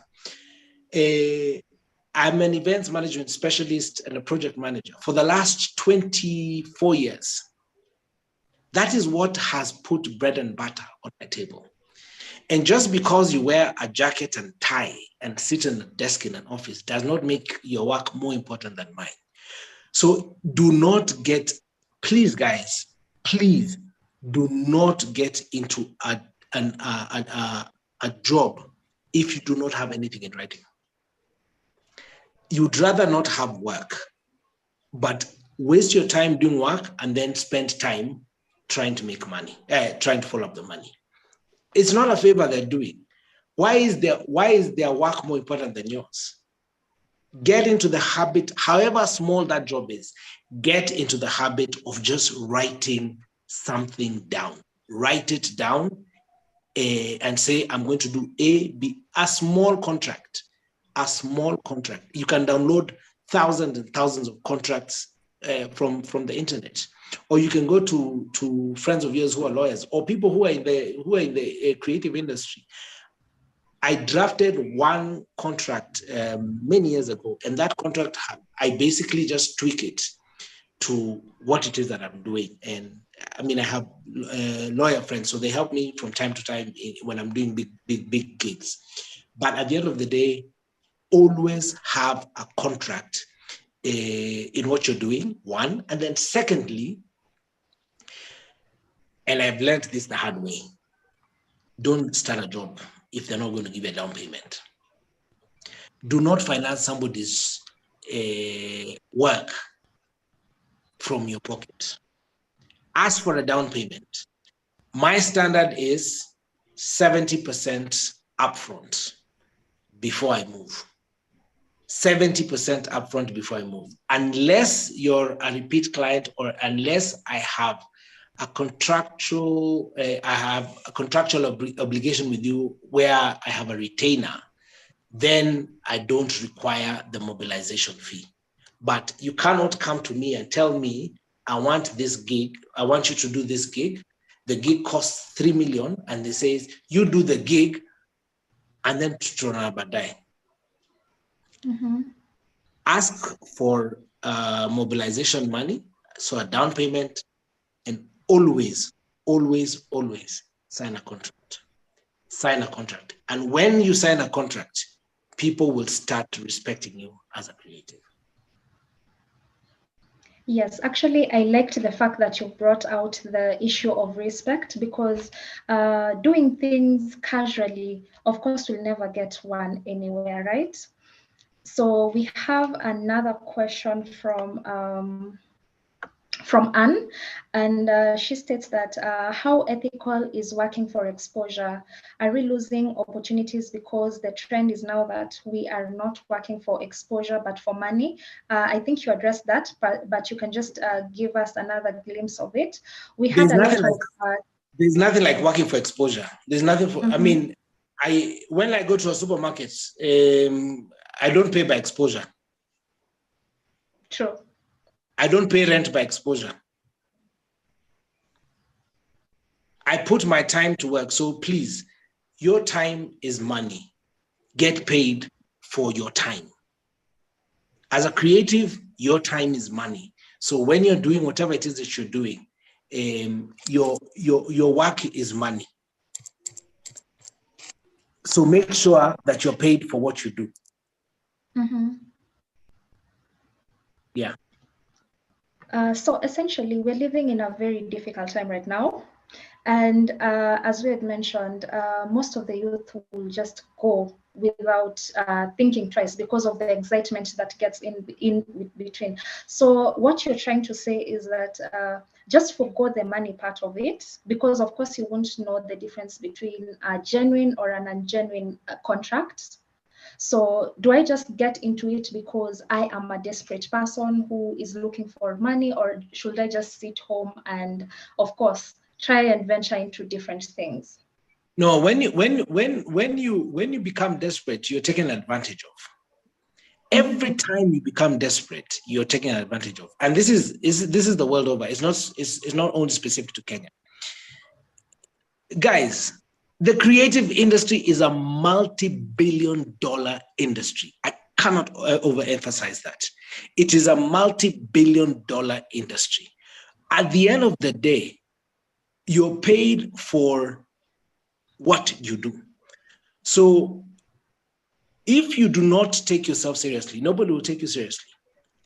I'm an events management specialist and a project manager for the last 24 years. That is what has put bread and butter on my table. And just because you wear a jacket and tie and sit in a desk in an office does not make your work more important than mine. So please guys, please do not get into a job if you do not have anything in writing. You'd rather not have work, but waste your time doing work and then spend time trying to make money, trying to follow up the money. It's not a favor they're doing. Why is their work more important than yours? Get into the habit, however small that job is, get into the habit of just writing something down. Write it down and say, I'm going to do A, B, a small contract. You can download thousands and thousands of contracts from the internet, or you can go to friends of yours who are lawyers or people who are in the creative industry. I drafted one contract many years ago, and that contract, I basically just tweak it to what it is that I'm doing. And I mean, I have lawyer friends, so they help me from time to time when I'm doing big gigs. But at the end of the day, always have a contract in what you're doing, one. And then secondly, and I've learned this the hard way, don't start a job if they're not going to give you a down payment. Do not finance somebody's work from your pocket. Ask for a down payment. My standard is 70% upfront before I move. 70% upfront before I move. Unless you're a repeat client or unless I have a contractual obligation with you where I have a retainer, then I don't require the mobilization fee. But you cannot come to me and tell me, I want this gig, I want you to do this gig. The gig costs 3 million, and they say, you do the gig, and then badai. Mm-hmm. Ask for mobilization money, so a down payment, and always sign a contract. Sign a contract. And when you sign a contract, people will start respecting you as a creative. Yes, actually, I liked the fact that you brought out the issue of respect, because doing things casually, of course, will never get one anywhere, right? So we have another question from Anne, and she states that how ethical is working for exposure? Are we losing opportunities because the trend is now that we are not working for exposure but for money? I think you addressed that, but you can just give us another glimpse of it. We had there's nothing like working for exposure. There's nothing for, I mean, when I go to a supermarket, I don't pay by exposure. True. I don't pay rent by exposure. I put my time to work. So please, your time is money. Get paid for your time. As a creative, your time is money. So when you're doing whatever it is that you're doing, your work is money. So make sure that you're paid for what you do. Mm-hmm. Yeah. So essentially, we're living in a very difficult time right now. And as we had mentioned, most of the youth will just go without thinking twice because of the excitement that gets in between. So what you're trying to say is that just forgo the money part of it, because of course you won't know the difference between a genuine or an ungenuine contract. So do I just get into it because I am a desperate person who is looking for money, or should I just sit home and, of course, try and venture into different things? No, when you become desperate, you're taken advantage of. Every time you become desperate, you're taken advantage of. And this is the world over. It's not only specific to Kenya. Guys, the creative industry is a multi-billion-dollar industry. I cannot overemphasize that. It is a multi-billion-dollar industry. At the end of the day, you're paid for what you do. So if you do not take yourself seriously, nobody will take you seriously.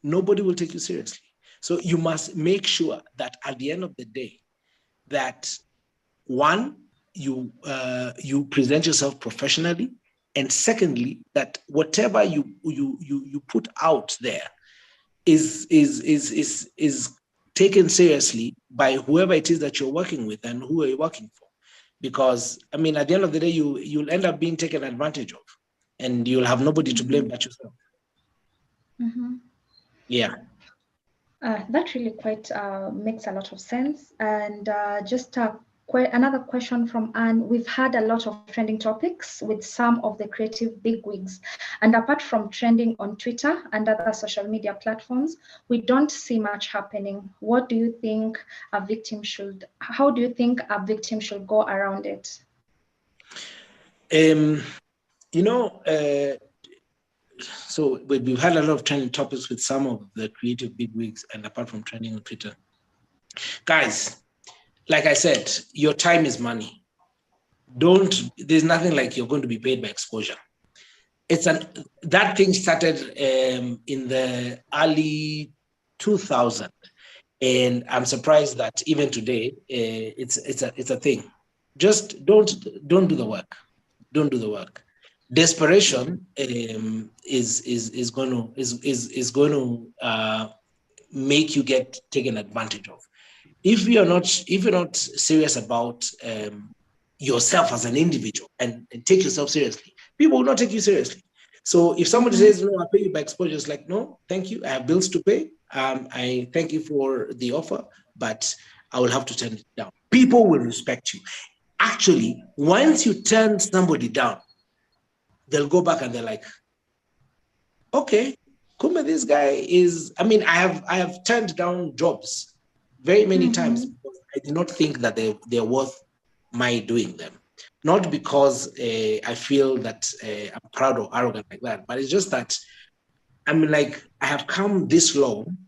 Nobody will take you seriously. So you must make sure that at the end of the day, that one, you present yourself professionally, and secondly, that whatever you put out there, is taken seriously by whoever it is that you're working with and who are you working for. Because I mean, at the end of the day, you'll end up being taken advantage of, and you'll have nobody to blame but yourself. Yeah. That really quite makes a lot of sense. And just another question from Anne. We've had a lot of trending topics with some of the creative bigwigs. And apart from trending on Twitter and other social media platforms, we don't see much happening. What do you think how do you think a victim should go around it? So we've had a lot of trending topics with some of the creative bigwigs, and apart from trending on Twitter. Guys, like I said, your time is money. There's nothing like you're going to be paid by exposure. That thing started in the early 2000s, and I'm surprised that even today it's a thing. Just don't do the work. Don't do the work. Desperation is going to make you get taken advantage of. If you're not serious about yourself as an individual and take yourself seriously, people will not take you seriously. So if somebody says, no, I'll pay you by exposure, it's like, no, thank you. I have bills to pay. I thank you for the offer, but I will have to turn it down. People will respect you. Actually, once you turn somebody down, they'll go back and they're like, okay, Kumbe, this guy is, I mean, I have turned down jobs very many times because I did not think that they're worth my doing them. Not because I feel that I'm proud or arrogant like that, but it's just that I'm like, I have come this long.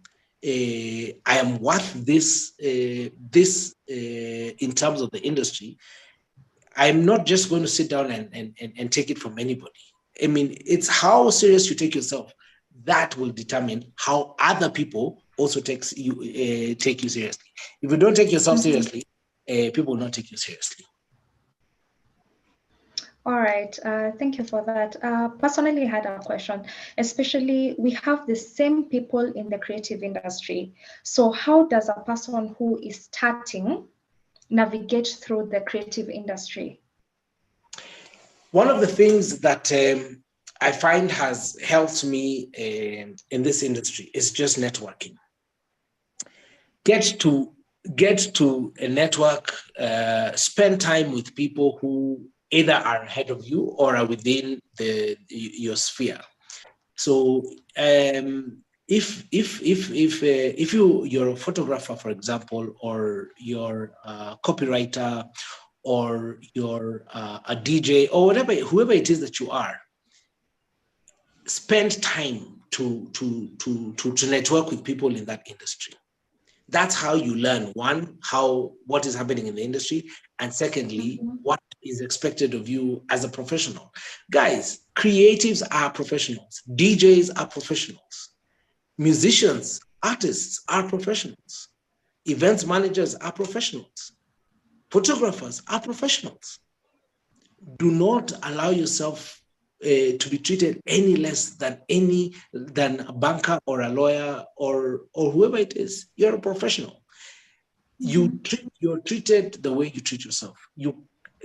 I am worth this in terms of the industry. I'm not just going to sit down and take it from anybody. I mean, it's how serious you take yourself that will determine how other people also take you seriously. If you don't take yourself seriously, people will not take you seriously. All right, thank you for that. Personally, I had a question, especially we have the same people in the creative industry. So how does a person who is starting navigate through the creative industry? One of the things that I find has helped me in this industry is just networking. Get to a network, spend time with people who either are ahead of you or are within your sphere. So if you're a photographer, for example, or you're a copywriter, or you're a DJ, or whoever it is that you are, spend time to network with people in that industry. That's how you learn, one, what is happening in the industry, and secondly, what is expected of you as a professional. Guys, creatives are professionals. DJs are professionals. Musicians, artists are professionals. Events managers are professionals. Photographers are professionals. Do not allow yourself to be treated any less than a banker or a lawyer or whoever it is. You're a professional. You're treated the way you treat yourself.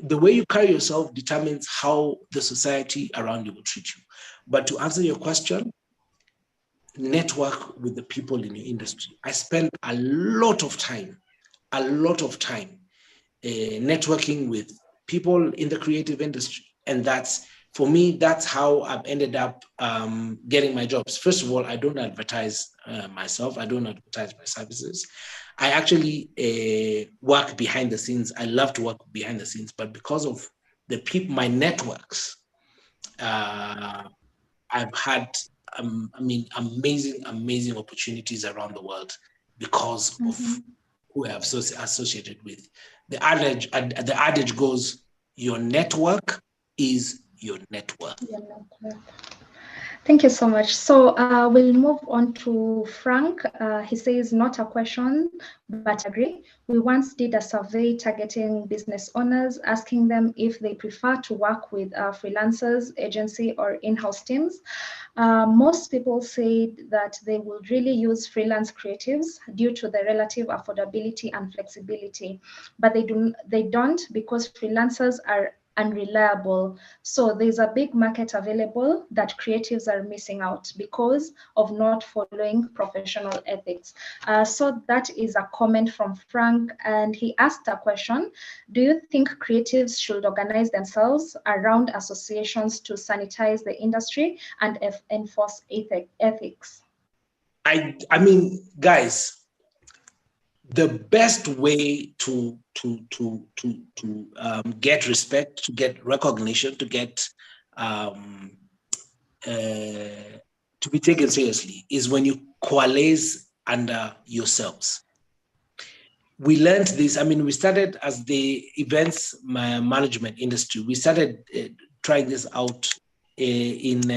The way you carry yourself determines how the society around you will treat you. But to answer your question, network with the people in your industry. I spend a lot of time networking with people in the creative industry. And for me, that's how I've ended up getting my jobs. First of all, I don't advertise myself. I don't advertise my services. I actually work behind the scenes. I love to work behind the scenes, but because of my networks, I've had, amazing opportunities around the world because of who I have associated with. The adage goes, your network is your network. Thank you so much. So we'll move on to Frank. He says, not a question, but agree. We once did a survey targeting business owners, asking them if they prefer to work with freelancers, agency, or in-house teams. Most people said that they would really use freelance creatives due to the relative affordability and flexibility, but they don't because freelancers are unreliable. So there's a big market available that creatives are missing out because of not following professional ethics. So that is a comment from Frank, and he asked a question: do you think creatives should organize themselves around associations to sanitize the industry and enforce ethics? I mean, guys, the best way to get respect, to get recognition, to get to be taken seriously is when you coalesce under yourselves. We learned this. I mean, we started as the events management industry. We started trying this out in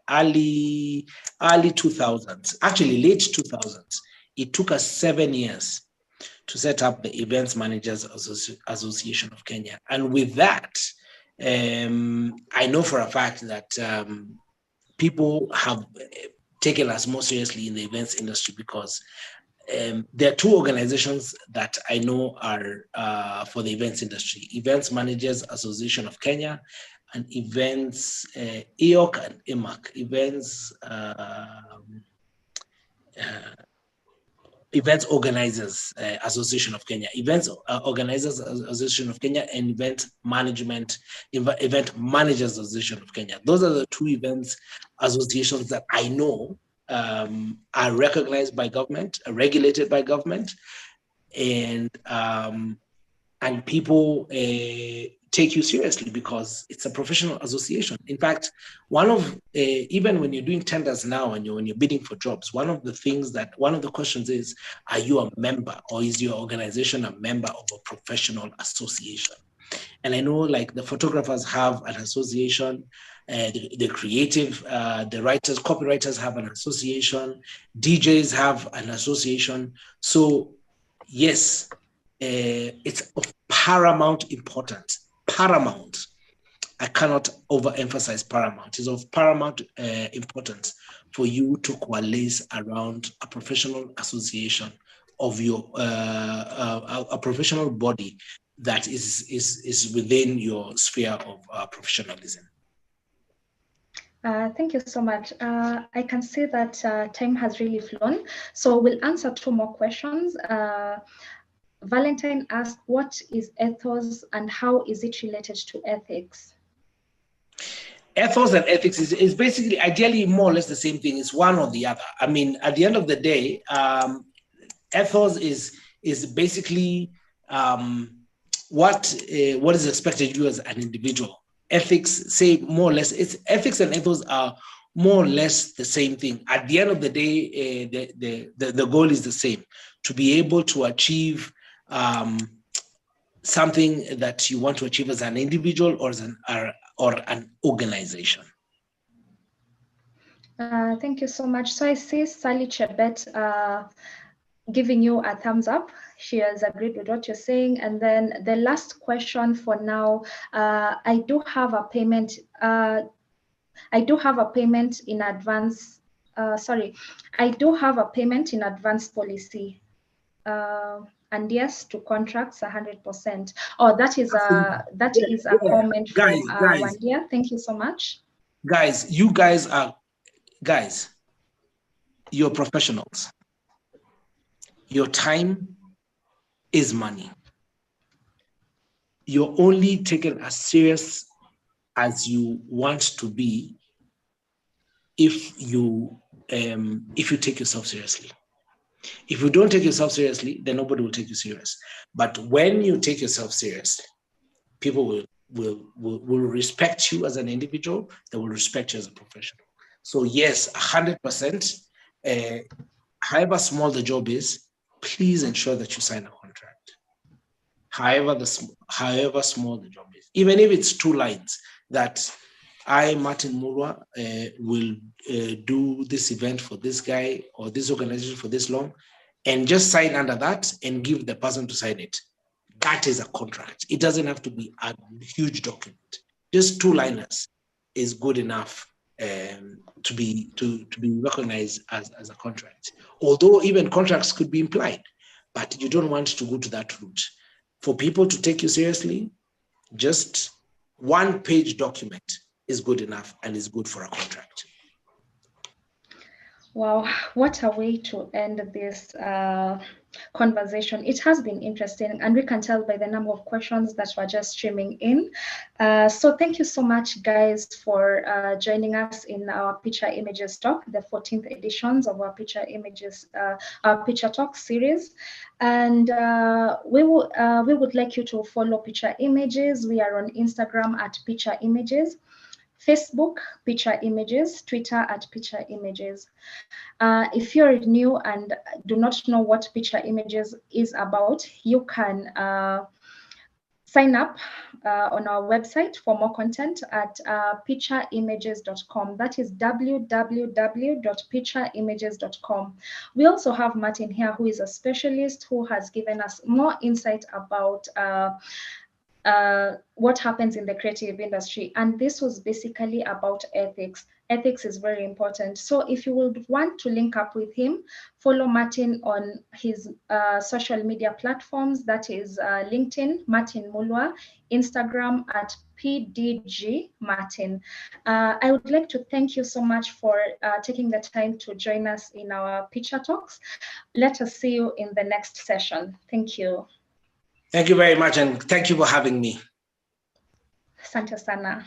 early 2000s, actually late 2000s. It took us 7 years to set up the Events Managers Association of Kenya. And with that, I know for a fact that people have taken us more seriously in the events industry because there are two organizations that I know are for the events industry: Events Managers Association of Kenya and Events EOC and EMAC, Events Organizers Association of Kenya, Events Organizers Association of Kenya, and Event Managers Association of Kenya. Those are the two events associations that I know are recognized by government, are regulated by government, and people take you seriously because it's a professional association. In fact, one of even when you're doing tenders now and when you're bidding for jobs, one of the questions is, are you a member, or is your organization a member of a professional association? And I know, like, the photographers have an association, the creative, the writers, copywriters have an association, DJs have an association. So yes, it's of paramount importance. Paramount. I cannot overemphasize paramount. It's of paramount importance for you to coalesce around a professional association of your a professional body that is within your sphere of professionalism. Thank you so much. I can see that time has really flown. So we'll answer two more questions. Valentine asked, what is ethos and how is it related to ethics? Ethos and ethics is basically, ideally, more or less the same thing. It's one or the other. I mean, at the end of the day, ethos is basically what is expected of you as an individual. Ethics, say, more or less, ethics and ethos are more or less the same thing. At the end of the day, the goal is the same: to be able to achieve something that you want to achieve as an individual or as an organization. Thank you so much. So I see Sally Chebet giving you a thumbs up. She has agreed with what you're saying. And then the last question for now, I do have a payment in advance. I do have a payment in advance policy. And yes, to contracts 100%. Oh, that is a comment from Wandia. Thank you so much. Guys, you're professionals. Your time is money. You're only taken as serious as you want to be if you take yourself seriously. If you don't take yourself seriously, then nobody will take you serious. But when you take yourself seriously, people will respect you as an individual. They will respect you as a professional. So yes, 100%. However small the job is, please ensure that you sign a contract. However small the job is, even if it's 2 lines, that I, Martin Mulwa, will do this event for this guy or this organization for this long, and just sign under that and give the person to sign it. That is a contract. It doesn't have to be a huge document. Just 2-liners is good enough to be recognized as a contract. Although even contracts could be implied, but you don't want to go to that route. For people to take you seriously, just 1-page document is good enough and is good for a contract. Wow, what a way to end this conversation. It has been interesting, and we can tell by the number of questions that were just streaming in. So thank you so much, guys, for joining us in our PICHA Images talk, the 14th editions of our PICHA Images, our PICHA Talks series. And we would like you to follow PICHA Images. We are on Instagram at PICHA Images, Facebook, Picha Images, Twitter at Picha Images. If you're new and do not know what Picha Images is about, you can sign up on our website for more content at pichaimages.com. That is www.pichaimages.com. We also have Martin here, who is a specialist who has given us more insight about what happens in the creative industry. And this was basically about ethics. Ethics is very important. So if you would want to link up with him, follow Martin on his social media platforms. That is LinkedIn, Martin Mulwa, Instagram at PDG Martin. I would like to thank you so much for taking the time to join us in our PICHA Talks. Let us see you in the next session. Thank you. Thank you very much, and thank you for having me. Asante sana.